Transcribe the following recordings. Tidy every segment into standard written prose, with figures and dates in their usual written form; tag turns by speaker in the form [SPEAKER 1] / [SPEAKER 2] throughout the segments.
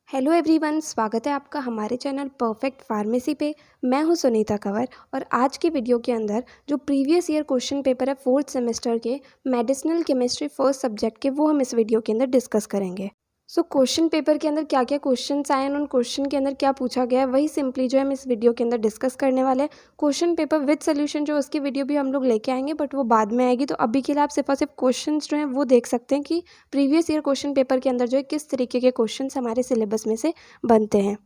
[SPEAKER 1] Hello everyone, स्वागत है आपका हमारे चैनल परफेक्ट फार्मेसी पे। मैं हूं सुनीता कंवर और आज की वीडियो के अंदर जो प्रीवियस ईयर क्वेश्चन पेपर है फोर्थ सेमेस्टर के मेडिसिनल केमिस्ट्री फर्स्ट सब्जेक्ट के, वो हम इस वीडियो के अंदर डिस्कस करेंगे। क्वेश्चन पेपर के अंदर क्या क्या क्वेश्चंस आए हैं, उन क्वेश्चन के अंदर क्या पूछा गया है, वही सिंपली जो है हम इस वीडियो के अंदर डिस्कस करने वाले हैं। क्वेश्चन पेपर विद सोल्यूशन जो उसकी वीडियो भी हम लोग लेके आएंगे, बट वो बाद में आएगी। तो अभी के लिए आप सिर्फ और सिर्फ क्वेश्चंस जो हैं वो देख सकते हैं कि प्रीवियस ईयर क्वेश्चन पेपर के अंदर जो है किस तरीके के क्वेश्चंस हमारे सिलेबस में से बनते हैं।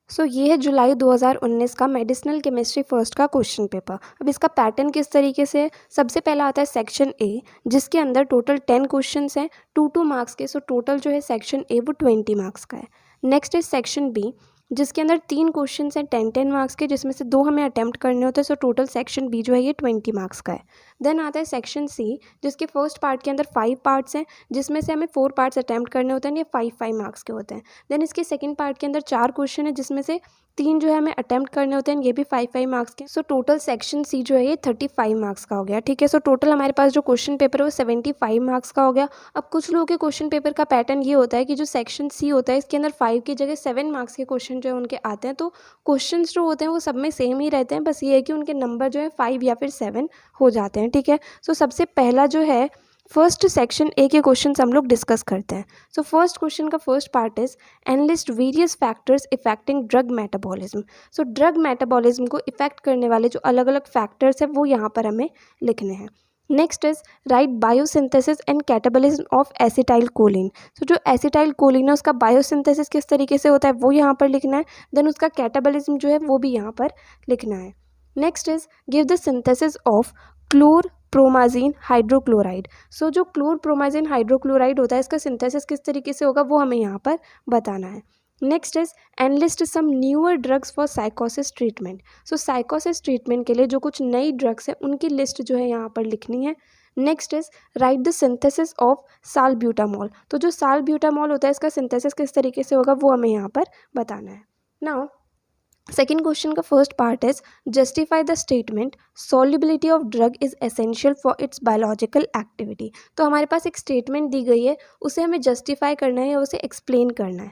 [SPEAKER 1] ये है जुलाई 2019 का मेडिसिनल केमिस्ट्री फर्स्ट का क्वेश्चन पेपर। अब इसका पैटर्न किस तरीके से है, सबसे पहला आता है सेक्शन ए, जिसके अंदर टोटल 10 क्वेश्चंस हैं 2 मार्क्स के। टोटल जो है सेक्शन ए वो 20 मार्क्स का है। नेक्स्ट है सेक्शन बी, जिसके अंदर 3 क्वेश्चंस हैं 10 मार्क्स के, जिसमें से 2 हमें अटैम्प्ट करने होते हैं। टोटल सेक्शन बी जो है ये 20 मार्क्स का है। देन आता है सेक्शन सी, जिसके फर्स्ट पार्ट के अंदर 5 पार्ट्स हैं, जिसमें से हमें 4 पार्ट्स अटैम्प्ट करने होते हैं। ये 5 मार्क्स के होते हैं। देन इसके सेकंड पार्ट के अंदर 4 क्वेश्चन है, जिसमें से 3 जो है हमें अटैम्प्ट करने होते हैं, ये भी 5 मार्क्स के। टोटल सेक्शन सी जो है ये 35 मार्क्स का हो गया। ठीक है, टोटल हमारे पास जो क्वेश्चन पेपर है वो 75 मार्क्स का हो गया। अब कुछ लोगों के क्वेश्चन पेपर का पैटर्न ये होता है कि जो सेक्शन सी होता है इसके अंदर 5 की जगह 7 मार्क्स के क्वेश्चन जो है उनके आते हैं। तो क्वेश्चंस जो होते हैं वो सब में सेम ही रहते हैं, बस ये है कि उनके नंबर जो है 5 या फिर 7 हो जाते हैं। ठीक है, सबसे पहला जो है फर्स्ट सेक्शन ए के क्वेश्चंस हम लोग डिस्कस करते हैं। फर्स्ट क्वेश्चन का first part is enlist various factors affecting drug metabolism. Drug metabolism को इफेक्ट करने वाले जो अलग अलग फैक्टर्स हैं वो यहाँ पर हमें लिखने हैं। Next is write biosynthesis and catabolism of acetyl choline. जो एसिटाइल कोलिन है उसका बायोसिंथेसिस किस तरीके से होता है वो यहाँ पर लिखना है। देन उसका कैटाबॉलिज्म जो है वो भी यहाँ पर लिखना है। Next is give the synthesis of chlorpromazine hydrochloride. जो क्लोरप्रोमाजीन हाइड्रोक्लोराइड होता है इसका सिंथेसिस किस तरीके से होगा वो हमें यहाँ पर बताना है। Next is enlist some newer drugs for साइकोसिस ट्रीटमेंट। साइकोसिस ट्रीटमेंट के लिए जो कुछ नई ड्रग्स है उनकी लिस्ट जो है यहाँ पर लिखनी है। Next is write the synthesis of salbutamol. जो सालब्यूटामॉल होता है इसका सिंथेसिस किस तरीके से होगा वो हमें यहाँ पर बताना है। नाउ सेकेंड क्वेश्चन का first part is justify the statement solubility of drug is essential for its biological activity. हमारे पास एक स्टेटमेंट दी गई है, उसे हमें जस्टिफाई करना है या उसे एक्सप्लेन करना है।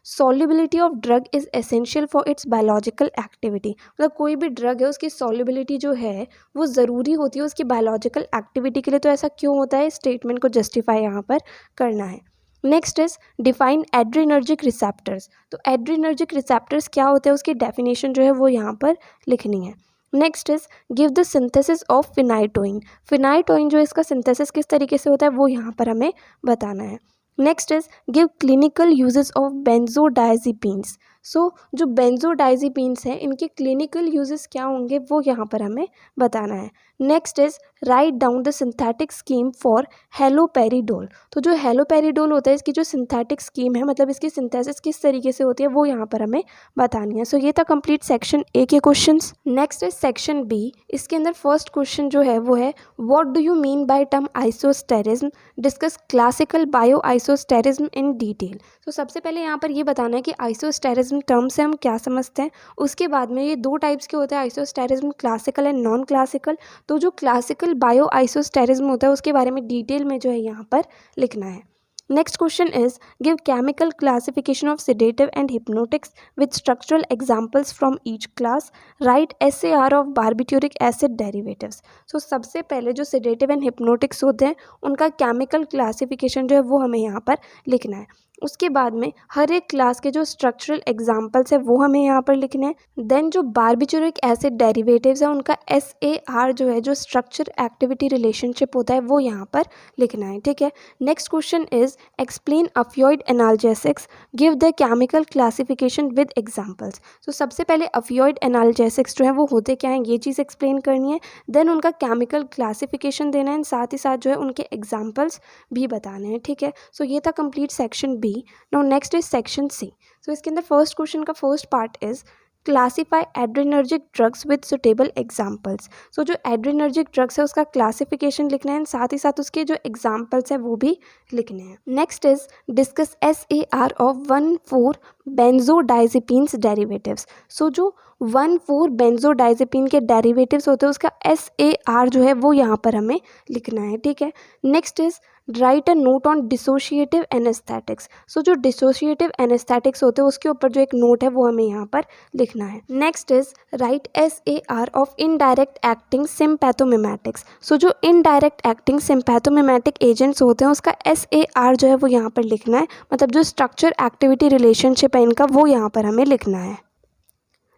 [SPEAKER 1] Solubility of drug is essential for its biological activity, कोई भी ड्रग है उसकी सॉल्युबिलिटी जो है वो ज़रूरी होती है उसकी बायोलॉजिकल एक्टिविटी के लिए। ऐसा क्यों होता है, स्टेटमेंट को जस्टिफाई यहाँ पर करना है। Next is define adrenergic receptors. Adrenergic receptors क्या होते हैं उसकी डेफिनेशन जो है वो यहाँ पर लिखनी है। Next is give the synthesis of phenytoin. Phenytoin जो इसका सिंथेसिस किस तरीके से होता है वो यहाँ पर हमें बताना है। Next is give clinical uses of benzodiazepines. जो बेंजोडायजिपीन्स हैं इनके क्लिनिकल यूजेस क्या होंगे वो यहाँ पर हमें बताना है। Next is write down the synthetic scheme for haloperidol. जो हेलोपेरिडोल होता है इसकी जो सिंथेटिक स्कीम है, मतलब इसकी सिंथेसिस किस तरीके से होती है वो यहाँ पर हमें बतानी है। ये था कंप्लीट सेक्शन ए के questions. Next is section B, इसके अंदर फर्स्ट क्वेश्चन जो है वो है what do you mean by term isosterism, discuss classical bio isosterism in detail. सबसे पहले यहाँ पर ये बताना है कि आइसोस्टेरिज्म टर्म से हम क्या समझते हैं। उसके बाद में ये 2 टाइप्स के होते हैं आइसोस्टेरिज्म, क्लासिकल एंड नॉन क्लासिकल। जो क्लासिकल बायो आइसोस्टेरिज्म होता है उसके बारे में डिटेल में जो है यहाँ पर लिखना है। Next question is give chemical classification of sedative and hypnotics with structural examples from each class, write SAR of barbituric acid derivatives. सबसे पहले जो सेडेटिव एंड हिप्नोटिक्स होते हैं उनका केमिकल क्लासिफिकेशन जो है वो हमें यहाँ पर लिखना है। उसके बाद में हर एक क्लास के जो स्ट्रक्चरल एग्जांपल्स है वो हमें यहाँ पर लिखने हैं। देन जो बार्बिट्यूरिक एसिड डेरिवेटिव्स है उनका SAR जो है जो स्ट्रक्चर एक्टिविटी रिलेशनशिप होता है वो यहाँ पर लिखना है। ठीक है, next question is explain ऑपियोइड analgesics, give the chemical classification with examples. सबसे पहले ऑपियोइड एनाल्जेसिक्स जो है वो होते क्या हैं ये चीज़ एक्सप्लेन करनी है। देन उनका केमिकल क्लासिफिकेशन देना है, साथ ही साथ जो है उनके एग्जाम्पल्स भी बताने हैं। ठीक है, ये था complete section B. Now next is section C. इसके अंदर फर्स्ट क्वेश्चन का first part is classify adrenergic drugs with suitable examples. जो एड्रीनर्जिक ड्रग्स है उसका क्लासिफिकेशन लिखना है, साथ ही साथ उसके जो एग्जाम्पल्स है वो भी लिखने हैं। Next is discuss SAR of 1,4 benzodiazepines derivatives. जो 1,4 बेंजोडाइजिपीन के डेरिवेटिव्स होते हैं उसका SAR जो है वो यहाँ पर हमें लिखना है। ठीक है, next is write a note on dissociative anaesthetics. So जो डिसोशिएटिव एनेस्थेटिक्स होते हैं उसके ऊपर जो एक नोट है वो हमें यहाँ पर लिखना है। Next is write SAR of indirect acting sympathomimetics. So जो इनडायरेक्ट एक्टिंग सिम्पैथोमिमेटिक एजेंट्स होते हैं उसका SAR जो है वो यहाँ पर लिखना है, मतलब जो स्ट्रक्चर एक्टिविटी रिलेशनशिप है इनका वो यहाँ पर हमें लिखना है।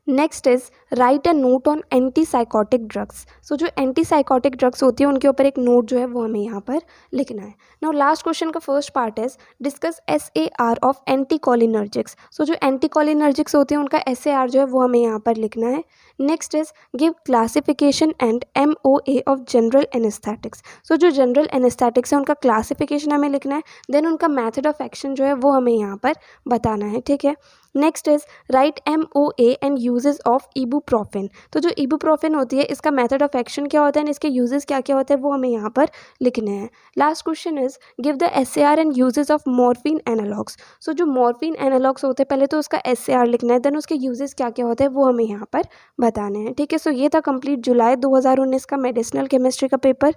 [SPEAKER 1] Next is write a note on antipsychotic drugs. So जो एंटीसाइकोटिक ड्रग्स होती है उनके ऊपर एक नोट जो है वो हमें यहाँ पर लिखना है। नाउ लास्ट क्वेश्चन का first part is discuss SAR of anticholinergics. So जो एंटीकोलिनर्जिक्स होते हैं उनका SAR जो है वो हमें यहाँ पर लिखना है। Next is give classification and MOA of general anaesthetics. So जो जनरल एनेस्थेटिक्स है उनका क्लासिफिकेशन हमें लिखना है, देन उनका मैथड ऑफ एक्शन जो है वो हमें यहाँ पर बताना है, ठीक है। Next is right MOA and uses of ibuprofen. तो जो इबुप्रोफेन होती है इसका मेथड ऑफ एक्शन क्या होता है एंड इसके यूजेस क्या क्या होते हैं वो हमें यहाँ पर लिखने हैं। Last question is give the SAR and uses of morphine analogues. So जो मॉर्फिन एनालॉग्स होते हैं पहले तो उसका SAR लिखना है, देन उसके यूजेस क्या क्या होते हैं वो हमें यहाँ पर बताने हैं, ठीक है। सो ये था कंप्लीट जुलाई 2019 का मेडिसिनल केमिस्ट्री का पेपर।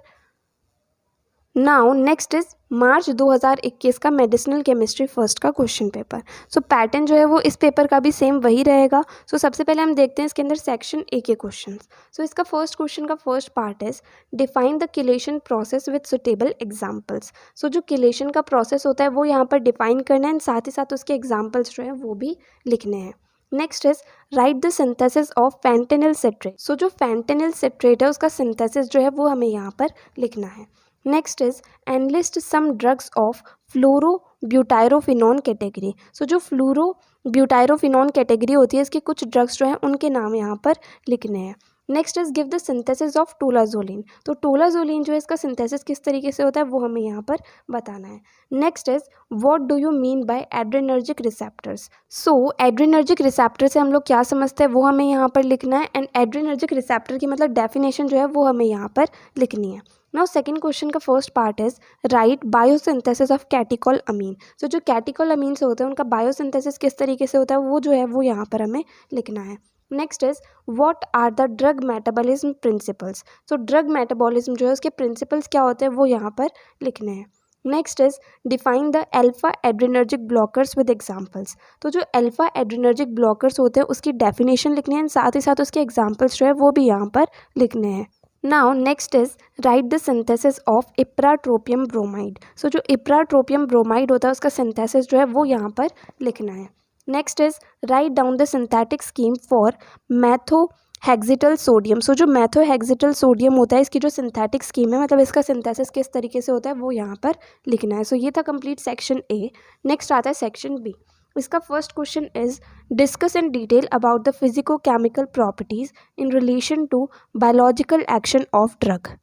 [SPEAKER 1] नाउ नेक्स्ट इज मार्च 2021 का मेडिसिनल केमिस्ट्री फर्स्ट का क्वेश्चन पेपर। सो पैटर्न जो है वो इस पेपर का भी सेम वही रहेगा। सो सबसे पहले हम देखते हैं इसके अंदर सेक्शन A के क्वेश्चन। सो इसका फर्स्ट क्वेश्चन का first part is define the chelation process with suitable examples. So जो किलेशन का प्रोसेस होता है वो यहाँ पर डिफाइन करना है एंड साथ ही साथ उसके एग्जाम्पल्स जो है वो भी लिखने हैं। Next is write the synthesis of fentanyl citrate. So जो फैंटेनिल सिट्रेट है उसका सिंथेसिस जो है वो हमें यहाँ पर लिखना है। Next is enlist some drugs of fluorobutyrophenone category. So जो फ्लोरोब्यूटायरोफिनॉन कैटेगरी होती है इसके कुछ ड्रग्स जो हैं उनके नाम यहाँ पर लिखने हैं। Next is give the synthesis of tolazoline. तो टोलाजोलिन जो है इसका सिंथेसिस किस तरीके से होता है वो हमें यहाँ पर बताना है। Next is what do you mean bye adrenergic receptors. So adrenergic receptor से हम लोग क्या समझते हैं वो हमें यहाँ पर लिखना है एंड एड्रेनर्जिक रिसेप्टर की मतलब डेफिनेशन जो है वो हमें यहाँ पर लिखनी है। नाउ सेकंड क्वेश्चन का first part is write biosynthesis of catecholamine. So जो कैटिकॉल अमीन्स होते हैं उनका बायोसिंथेसिस किस तरीके से होता है वो जो है वो यहाँ पर हमें लिखना है। Next is what are the drug metabolism principles. So drug metabolism जो है उसके प्रिंसिपल्स क्या होते हैं वो यहाँ पर लिखने हैं। Next is define the alpha adrenergic blockers with examples. तो जो अल्फा एड्रेनर्जिक ब्लॉकर्स होते हैं उसकी डेफिनेशन लिखनी है, साथ ही साथ उसके एग्जांपल्स जो है वो भी यहाँ पर लिखने हैं। Now next is write the synthesis of ipratropium bromide. So जो इप्राट्रोपियम ब्रोमाइड होता है उसका सिंथेसिस जो है वो यहाँ पर लिखना है। Next is write down the synthetic scheme for methohexital sodium. So जो मैथोहेक्सिटल सोडियम होता है इसकी जो सिंथेटिक स्कीम है मतलब इसका सिंथेसिस किस तरीके से होता है वो यहाँ पर लिखना है। सो ये था कंप्लीट सेक्शन A। नेक्स्ट आता है सेक्शन B। इसका first question is discuss in detail about the physicochemical properties in relation to biological action of drug.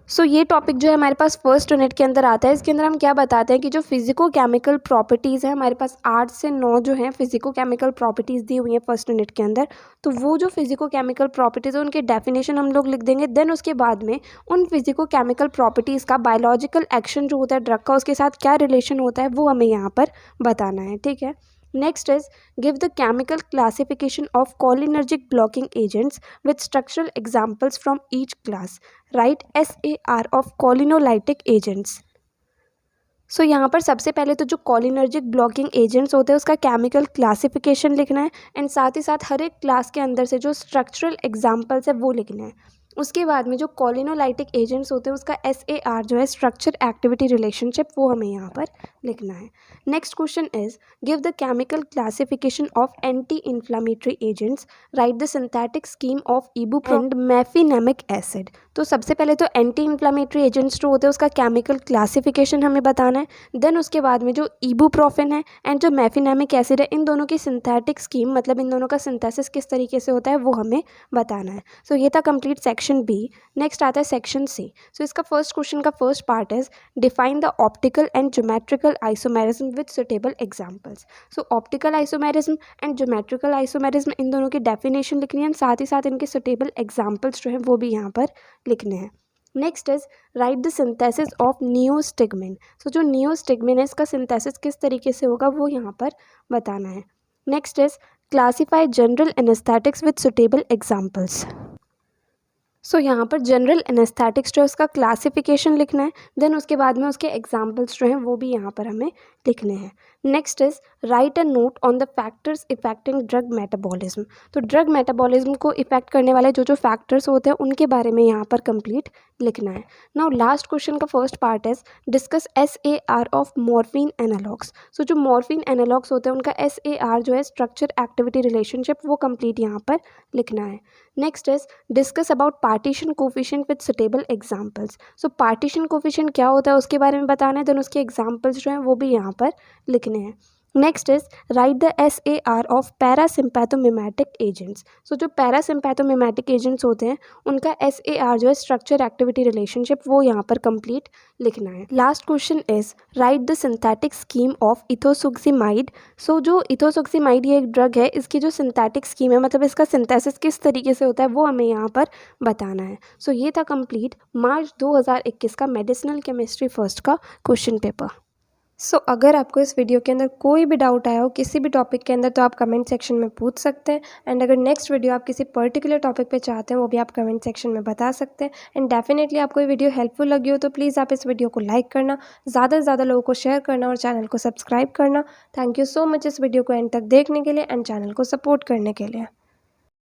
[SPEAKER 1] So ये टॉपिक जो है हमारे पास फर्स्ट यूनिट के अंदर आता है। इसके अंदर हम क्या बताते हैं कि जो फिजिको केमिकल प्रॉपर्टीज़ है हमारे पास 8 से 9 जो हैं फिजिको केमिकल प्रॉपर्टीज़ दी हुई हैं फर्स्ट यूनिट के अंदर। तो वो जो फिजिको केमिकल प्रॉपर्टीज़ है उनके डेफिनेशन हम लोग लिख देंगे, देन उसके बाद में उन फिजिको केमिकल प्रॉपर्टीज़ का बायोलॉजिकल एक्शन जो होता है ड्रग का उसके साथ क्या रिलेशन होता है वो हमें यहाँ पर बताना है, ठीक है। Next is give the chemical classification of cholinergic blocking agents with structural examples from each class. Write SAR of cholinolytic agents. So यहाँ पर सबसे पहले तो जो कोलिनर्जिक ब्लॉकिंग एजेंट्स होते हैं उसका केमिकल क्लासिफिकेशन लिखना है एंड साथ ही साथ हर एक क्लास के अंदर से जो स्ट्रक्चरल एग्जाम्पल्स है वो लिखना है। उसके बाद में जो कोलिनोलाइटिक एजेंट्स होते हैं उसका SAR जो है स्ट्रक्चर एक्टिविटी रिलेशनशिप वो हमें यहाँ पर लिखना है। Next question is give the chemical classification of anti inflammatory agents. Write the synthetic scheme of ibuprofen and mefenamic acid. तो सबसे पहले तो एंटी इन्फ्लामेटरी एजेंट्स जो होते हैं उसका केमिकल क्लासिफिकेशन हमें बताना है, देन उसके बाद में जो इबुप्रोफेन है एंड जो मेफिनेमिक एसिड है इन दोनों की सिंथेटिक स्कीम मतलब इन दोनों का सिंथेसिस किस तरीके से होता है वो हमें बताना है। सो ये था कंप्लीट सेक्शन B। नेक्स्ट आता है सेक्शन C। सो इसका फर्स्ट क्वेश्चन का first part is define the optical and geometrical isomerism with suitable examples. So optical isomerism and geometrical isomerism in दोनों की डेफिनेशन लिखनी है, साथ ही साथ इनके सुटेबल एग्जांपल्स जो हैं वो भी यहाँ पर लिखने हैं। Next is write the synthesis of neostigmine. So जो नियोस्टिग्मिन है इसका सिंथेसिस किस तरीके से होगा वो यहाँ पर बताना है। Next is classify general anaesthetics with suitable examples. So यहाँ पर जनरल एनेस्थेटिक्स जो है उसका क्लासिफिकेशन लिखना है, देन उसके बाद में उसके एग्जाम्पल्स जो हैं वो भी यहाँ पर हमें लिखने हैं। Next is write a note on the factors affecting drug metabolism. तो ड्रग मेटाबॉलिज्म को इफेक्ट करने वाले जो जो फैक्टर्स होते हैं उनके बारे में यहाँ पर कंप्लीट लिखना है। नाउ लास्ट क्वेश्चन का first part is discuss SAR of morphine analogues. So जो मॉर्फिन एनालॉग्स होते हैं उनका SAR जो है स्ट्रक्चर एक्टिविटी रिलेशनशिप वो कंप्लीट यहाँ पर लिखना है। Next is discuss about partition coefficient with suitable examples. So partition coefficient क्या होता है उसके बारे में बताना है, देन उसके एग्जाम्पल्स जो हैं वो भी यहाँ पर लिखने हैं। Next is write the SAR of parasympathomimetic agents. So जो पैरासिम्पैथोमिमेटिक एजेंट्स होते हैं उनका SAR जो है स्ट्रक्चर एक्टिविटी रिलेशनशिप वो यहाँ पर कंप्लीट लिखना है। Last question is write the synthetic scheme of ethosuximide. So जो इथोसुक्सिमाइड ये एक ड्रग है, इसकी जो सिंथेटिक स्कीम है मतलब इसका सिंथेसिस किस तरीके से होता है वो हमें यहाँ पर बताना है। सो ये था कंप्लीट मार्च 2021 का मेडिसिनल केमिस्ट्री फर्स्ट का क्वेश्चन पेपर। सो अगर आपको इस वीडियो के अंदर कोई भी डाउट आया हो किसी भी टॉपिक के अंदर तो आप कमेंट सेक्शन में पूछ सकते हैं। एंड अगर नेक्स्ट वीडियो आप किसी पर्टिकुलर टॉपिक पे चाहते हैं वो भी आप कमेंट सेक्शन में बता सकते हैं। एंड डेफिनेटली आपको ये वीडियो हेल्पफुल लगी हो तो प्लीज़ आप इस वीडियो को लाइक करना, ज़्यादा से ज़्यादा लोगों को शेयर करना और चैनल को सब्सक्राइब करना। थैंक यू सो मच इस वीडियो को एंड तक देखने के लिए एंड चैनल को सपोर्ट करने के लिए।